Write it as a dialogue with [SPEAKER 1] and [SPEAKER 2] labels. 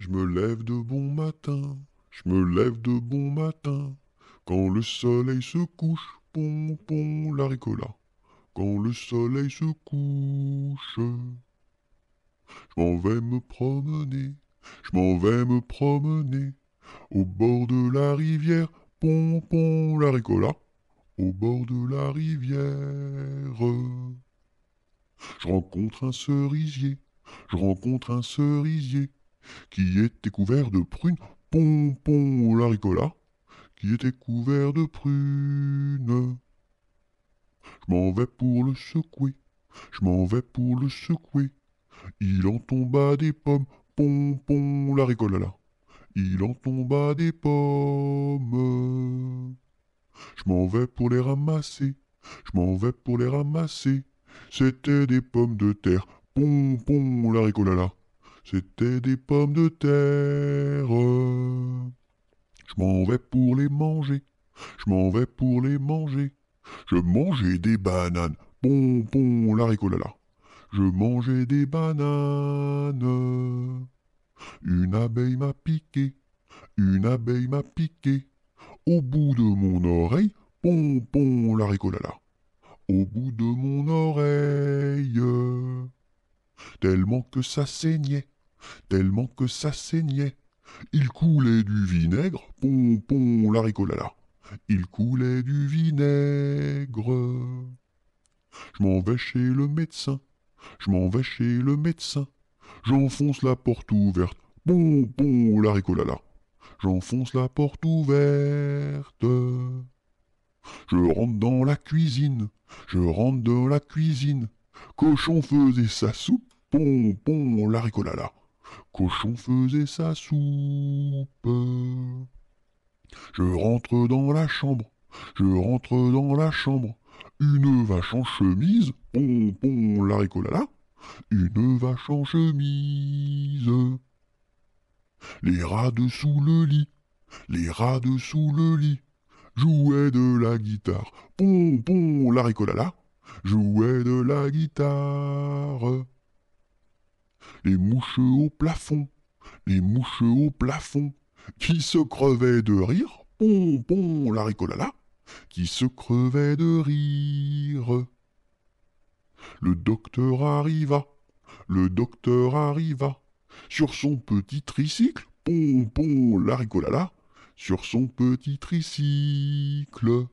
[SPEAKER 1] Je me lève de bon matin, je me lève de bon matin. Quand le soleil se couche, pon pon la ricola. Quand le soleil se couche, je m'en vais me promener, je m'en vais me promener. Au bord de la rivière, pon pon la ricola. Au bord de la rivière, je rencontre un cerisier, je rencontre un cerisier qui était couvert de prunes, pon pon la ricola, qui était couvert de prunes. Je m'en vais pour le secouer, je m'en vais pour le secouer. Il en tomba des pommes, pon pon la ricola. Il en tomba des pommes. Je m'en vais pour les ramasser, je m'en vais pour les ramasser. C'était des pommes de terre, pon pon la ricola. C'était des pommes de terre. Je m'en vais pour les manger, je m'en vais pour les manger. Je mangeais des bananes, pon pon la ricola. Je mangeais des bananes. Une abeille m'a piqué, une abeille m'a piqué. Au bout de mon oreille, pon pon la ricola. Au bout de mon oreille, tellement que ça saignait, tellement que ça saignait. Il coulait du vinaigre, pon pon la ricola. Il coulait du vinaigre. Je m'en vais chez le médecin, je m'en vais chez le médecin. J'enfonce la porte ouverte, pon pon la ricola. J'enfonce la porte ouverte. Je rentre dans la cuisine, je rentre dans la cuisine. Cochon faisait sa soupe, pon pon la ricola. Cochon faisait sa soupe. Je rentre dans la chambre, je rentre dans la chambre. Une vache en chemise, pon pon la ricola. Une vache en chemise. Les rats dessous le lit, les rats dessous le lit. Jouaient de la guitare, pon pon la ricola. Jouaient de la guitare. Les mouches au plafond, les mouches au plafond, qui se crevaient de rire, pon pon la ricola, qui se crevaient de rire. Le docteur arriva, le docteur arriva, sur son petit tricycle, pon pon la ricola, sur son petit tricycle.